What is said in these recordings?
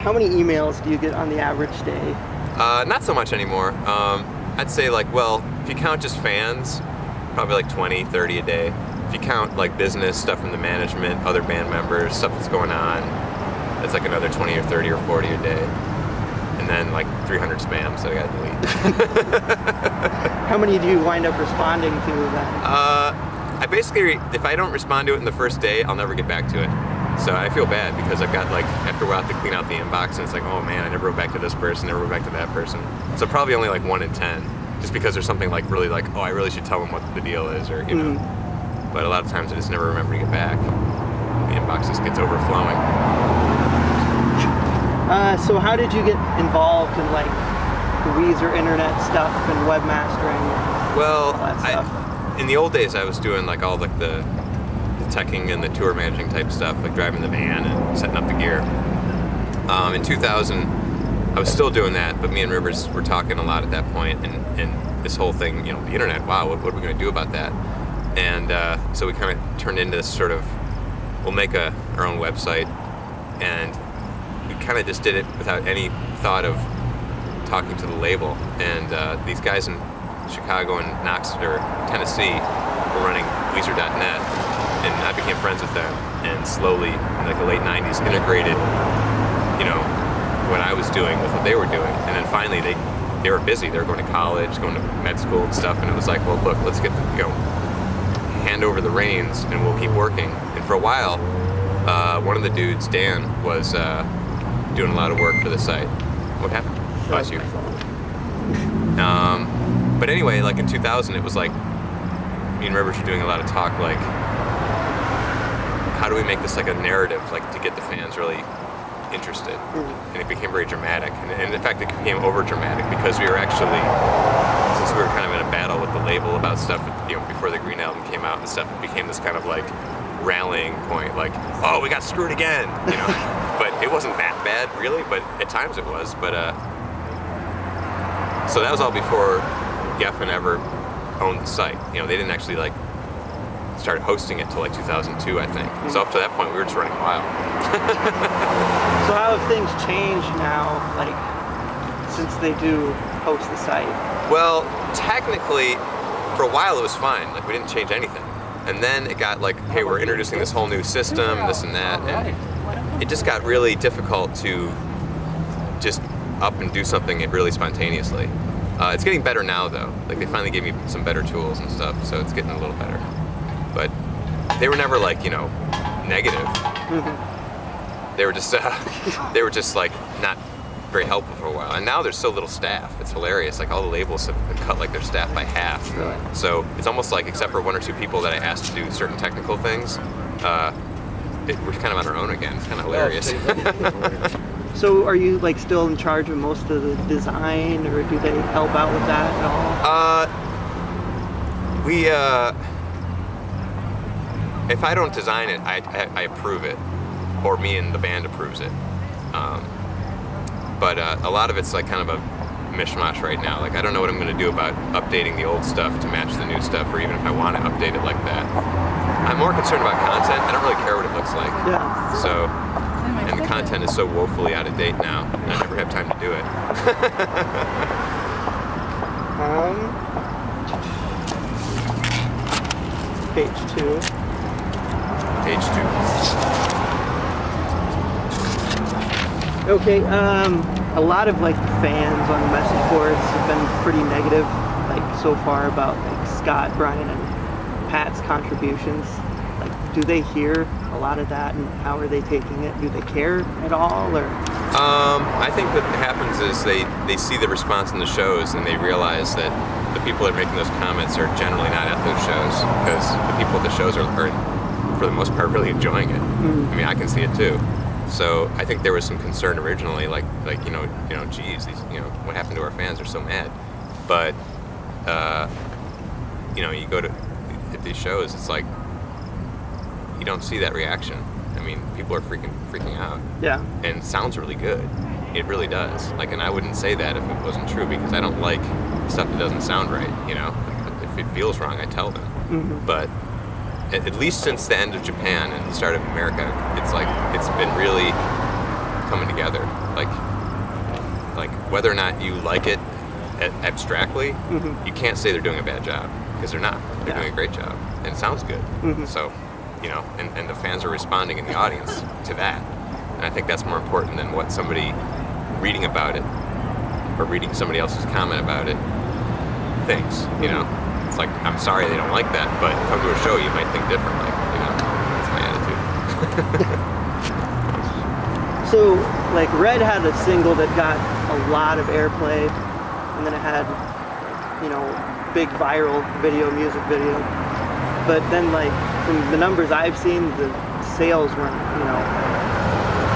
How many emails do you get on the average day? Not so much anymore. I'd say like, well, if you count just fans, probably like 20, 30 a day. If you count like business, stuff from the management, other band members, stuff that's going on, it's like another 20 or 30 or 40 a day. And then like 300 spams that I gotta delete. How many do you wind up responding to then? I basically, if I don't respond to it in the first day, I'll never get back to it. So I feel bad because I've got like, after a while, I have to clean out the inbox and it's like, oh man, I never wrote back to this person, never wrote back to that person. So probably only like 1 in 10, just because there's something like really like, oh, I really should tell them what the deal is, or, you know. But a lot of times I just never remember to get back. The inbox just gets overflowing. So how did you get involved in like the Weezer internet stuff and webmastering? Well, all that stuff? in the old days I was doing like all like the teching and the tour managing type stuff, like driving the van and setting up the gear. In 2000, I was still doing that, but me and Rivers were talking a lot at that point, and this whole thing, you know, the internet, wow, what are we going to do about that? And so we kind of turned into this sort of, we'll make our own website, and we kind of just did it without any thought of talking to the label. And these guys in Chicago and Knoxville, Tennessee, were running Weezer.net, and I became friends with them, and slowly, in like the late 90s, integrated, you know, what I was doing with what they were doing. And then finally, they were busy. They were going to college, going to med school and stuff, and it was like, well, look, let's get the, you know, hand over the reins, and we'll keep working. And for a while, one of the dudes, Dan, was doing a lot of work for the site. What happened? Oh, it's you. But anyway, like in 2000, it was like, me and Rivers were doing a lot of talk, like, how do we make this like a narrative, like to get the fans really interested? And it became very dramatic, and in fact it became over dramatic because we were actually, since we were kind of in a battle with the label about stuff, you know, before the Green Album came out and stuff, it became this kind of like rallying point, like, oh, we got screwed again, you know. But it wasn't that bad really, but at times it was. But so that was all before Geffen ever owned the site. You know, they didn't actually like started hosting it till like 2002, I think. So up to that point, we were just running wild. So how have things changed now, like, since they do host the site? Well, technically, for a while it was fine. Like, we didn't change anything. And then it got like, hey, we're introducing this whole new system, this and that, and it just got really difficult to just up and do something really spontaneously. It's getting better now, though. Like, they finally gave me some better tools and stuff, so it's getting a little better. But they were never like, you know, negative. They were just like not very helpful for a while. And now there's so little staff. It's hilarious. Like, all the labels have cut like their staff by half. Really? So it's almost like, except for 1 or 2 people that I asked to do certain technical things, we're kind of on our own again. It's kind of hilarious. So are you like still in charge of most of the design, or do they help out with that at all? If I don't design it, I approve it, or me and the band approves it. But a lot of it's like kind of a mishmash right now. Like, I don't know what I'm going to do about updating the old stuff to match the new stuff, or even if I want to update it like that. I'm more concerned about content. I don't really care what it looks like. Yeah. So, and the content is so woefully out of date now, and I never have time to do it. Page 2. Page 2. Okay, a lot of like fans on the message boards have been pretty negative, like so far, about like Scott, Brian, and Pat's contributions. Like, do they hear a lot of that, and how are they taking it? Do they care at all, or? I think what happens is they see the response in the shows, and they realize that the people that are making those comments are generally not at those shows, because the people at the shows are for the most part, really enjoying it. I mean, I can see it too. So I think there was some concern originally, like you know, geez, these, you know, what happened to our fans? Are so mad. But you know, you go to these shows, it's like you don't see that reaction. I mean, people are freaking out. Yeah. And it sounds really good. It really does. Like, and I wouldn't say that if it wasn't true, because I don't like stuff that doesn't sound right. You know, like, if it feels wrong, I tell them. But at least since the end of Japan and the start of America, it's like, it's been really coming together. like whether or not you like it abstractly, you can't say they're doing a bad job, because they're not. They're doing a great job, and it sounds good. So, you know, and the fans are responding in the audience to that, and I think that's more important than what somebody reading about it or reading somebody else's comment about it thinks. You know, it's like, I'm sorry they don't like that, but come to a show you might think differently. You know, that's my attitude. So, like, Red had a single that got a lot of airplay, and then it had, you know, big viral music video. But then, like, from the numbers I've seen, the sales weren't, you know,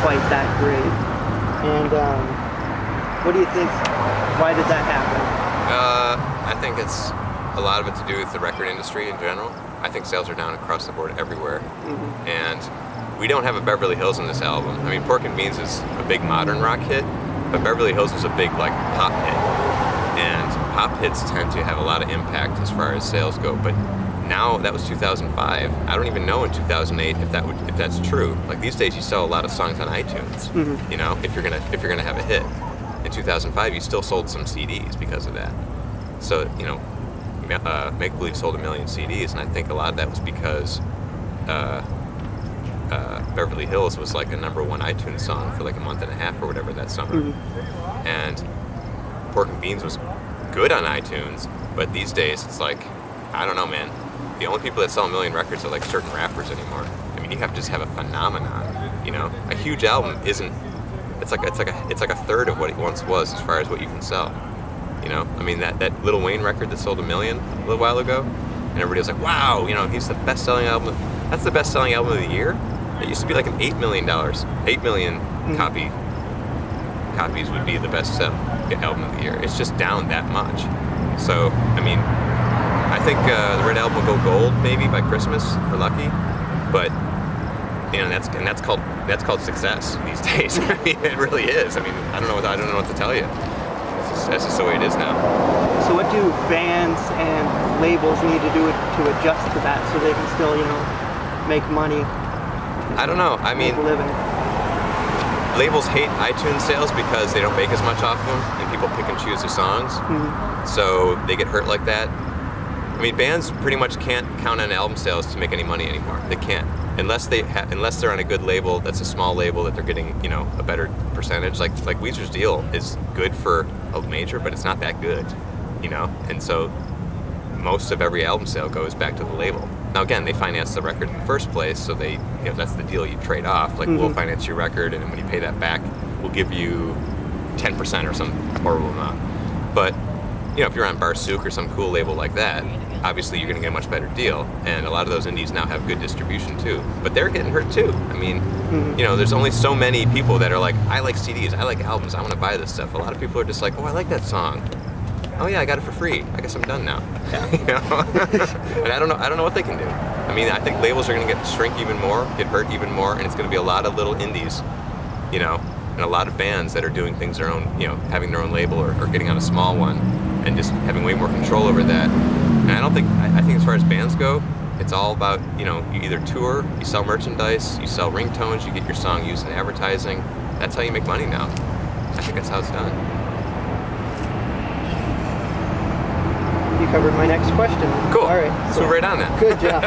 quite that great. And what do you think? Why did that happen? I think it's a lot of it to do with the record industry in general. I think sales are down across the board everywhere. And we don't have a Beverly Hills on this album. I mean, Pork and Beans is a big modern rock hit, but Beverly Hills was a big, like, pop hit. And pop hits tend to have a lot of impact as far as sales go. But now, that was 2005. I don't even know in 2008 if that's true. Like, these days, you sell a lot of songs on iTunes. You know, if you're gonna have a hit. In 2005, you still sold some CDs because of that. So, you know, Make Believe sold 1 million CDs, and I think a lot of that was because Beverly Hills was like a #1 iTunes song for like a month and a half or whatever that summer. And Pork and Beans was good on iTunes, but these days it's like, I don't know, man. The only people that sell 1 million records are like certain rappers anymore. I mean, you have to just have a phenomenon. You know, a huge album isn't. It's like a third of what it once was as far as what you can sell. You know, I mean, that Lil Wayne record that sold 1 million a little while ago, and everybody was like, wow, you know, he's the best-selling album. That's the best-selling album of the year. It used to be like an $8 million copies would be the best-selling album of the year. It's just down that much. So, I mean, I think the Red Album will go gold maybe by Christmas for Lucky, but you know, that's called success these days. I mean, it really is. I mean, I don't know what to tell you. That's just the way it is now. So what do bands and labels need to do to adjust to that so they can still, you know, make money? I don't know. I mean, living. Labels hate iTunes sales because they don't make as much off them, and people pick and choose their songs. So they get hurt like that. I mean, bands pretty much can't count on album sales to make any money anymore. They can't. Unless they're on a good label that's a small label that they're getting, you know, a better percentage. Like Weezer's deal is good for a major, but it's not that good, you know. And so most of every album sale goes back to the label. Now again, they finance the record in the first place, so they, you know, that's the deal you trade off. Like, we'll finance your record, and when you pay that back, we'll give you 10% or some horrible amount. But you know, if you're on Barsook or some cool label like that, obviously you're going to get a much better deal, and a lot of those indies now have good distribution too. But they're getting hurt too. I mean, you know, there's only so many people that are like, I like CDs, I like albums, I want to buy this stuff. A lot of people are just like, oh, I like that song. Oh yeah, I got it for free. I guess I'm done now. You know? And I don't know what they can do. I mean, I think labels are going to shrink even more, get hurt even more, and it's going to be a lot of little indies, you know, and a lot of bands that are doing things their own, you know, having their own label or getting on a small one and just having way more control over that. And I think as far as bands go, it's all about, you know, you either tour, you sell merchandise, you sell ringtones, you get your song used in advertising. That's how you make money now. I think that's how it's done. You covered my next question. Cool. All right. So right on that. Good job.